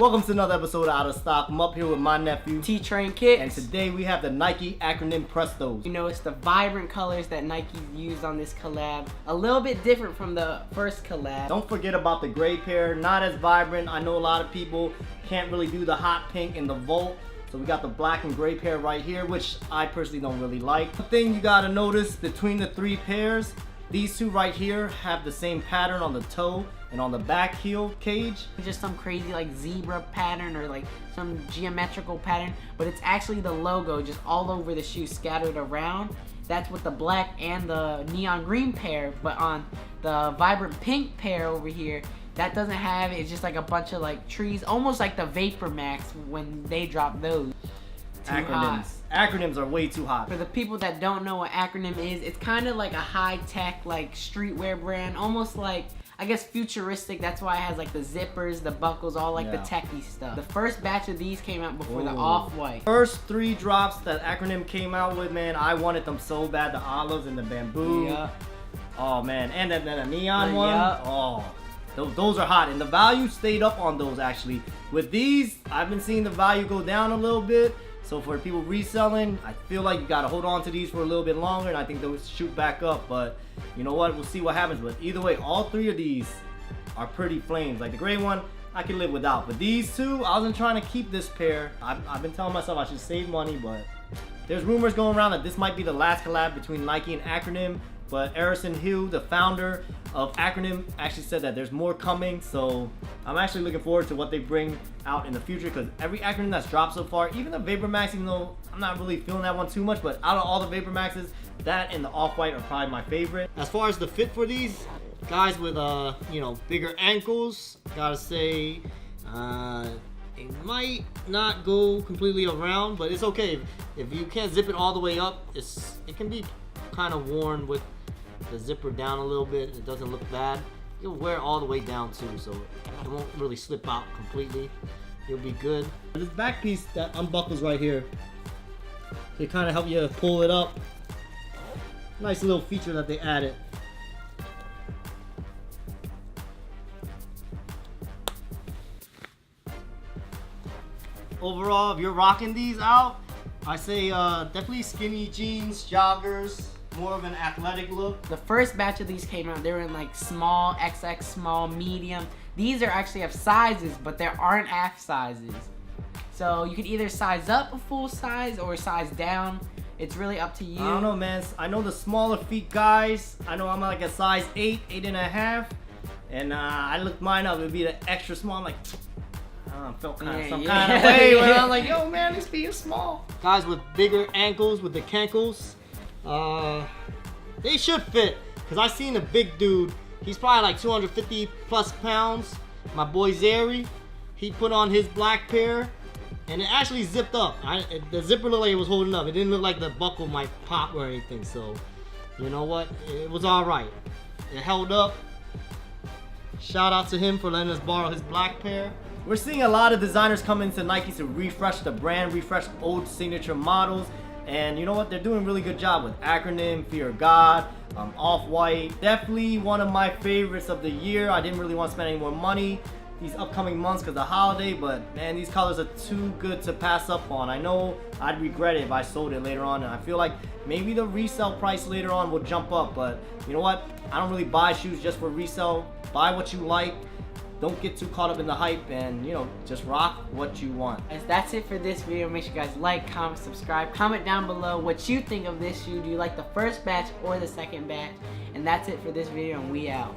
Welcome to another episode of Out of Stock. I'm up here with my nephew T-Train Kicks. and today we have the Nike Acronym Prestos. You know, it's the vibrant colors that Nike used on this collab. A little bit different from the first collab. Don't forget about the gray pair, not as vibrant. I know a lot of people can't really do the hot pink and the Volt. So we got the black and gray pair right here, which I personally don't really like. The thing you gotta notice between the three pairs, these two right here have the same pattern on the toe and on the back heel cage. Just some crazy like zebra pattern or like some geometrical pattern, but it's actually the logo just all over the shoe scattered around. That's with the black and the neon green pair, but on the vibrant pink pair over here, that doesn't have it. It's just like a bunch of like trees, almost like the Vapor Max when they dropped those. Acronyms are way too hot. For the people that don't know what Acronym is, it's kind of like a high-tech like streetwear brand, almost like, I guess, futuristic. That's why it has like the zippers, the buckles, all like the techie stuff. The first batch of these came out before the Off-White. First three drops that Acronym came out with, man, I wanted them so bad. The olives and the bamboo. Yeah. Oh man, and then the neon one. Yeah. Oh, those are hot, and the value stayed up on those actually. With these, I've been seeing the value go down a little bit. So for people reselling, I feel like you gotta hold on to these for a little bit longer, and I think they'll shoot back up. But you know what? We'll see what happens. But either way, all three of these are pretty flames. Like the gray one, I can live without. But these two, I wasn't trying to keep this pair. I've been telling myself I should save money, but there's rumors going around that this might be the last collab between Nike and Acronym. But Erison Hu, the founder of Acronym, actually said that there's more coming. So I'm actually looking forward to what they bring out in the future, because every Acronym that's dropped so far, even the Vapor Max, even though I'm not really feeling that one too much, but out of all the Vapor Maxes, that and the Off-White are probably my favorite. As far as the fit for these guys with bigger ankles, gotta say it might not go completely around, but it's okay. If you can't zip it all the way up, it can be kind of worn with the zipper down a little bit. It doesn't look bad. You'll wear it all the way down too, so it won't really slip out completely. You'll be good. This back piece that unbuckles right here, they kind of help you pull it up. Nice little feature that they added. Overall, if you're rocking these out, I say definitely skinny jeans, joggers, more of an athletic look. The first batch of these came out, they were in like small, XX small, medium. These are actually have sizes, but there aren't half sizes. So you could either size up a full size or size down. It's really up to you. I don't know, man. I know the smaller feet guys. I know I'm like a size 8, 8.5. And I looked mine up, it would be the extra small. I'm like, I felt kind of kind of way when I was like, yo man, this feet is small. Guys with bigger ankles, with the cankles, they should fit. Cause I seen a big dude, he's probably like 250 plus pounds. My boy Zary, he put on his black pair, and it actually zipped up. The zipper looked like it was holding up. It didn't look like the buckle might pop or anything. So, you know what? It was all right. It held up. Shout out to him for letting us borrow his black pair. We're seeing a lot of designers come into Nike to refresh the brand, refresh old signature models. And you know what? They're doing a really good job with Acronym, Fear of God, Off-White. Definitely one of my favorites of the year. I didn't really want to spend any more money these upcoming months because of the holiday, but man, these colors are too good to pass up on. I know I'd regret it if I sold it later on, and I feel like maybe the resale price later on will jump up, but you know what? I don't really buy shoes just for resale. Buy what you like. Don't get too caught up in the hype, and just rock what you want. Guys, that's it for this video. Make sure you guys like, comment, subscribe. Comment down below what you think of this shoe. Do you like the first batch or the second batch? And that's it for this video, and we out.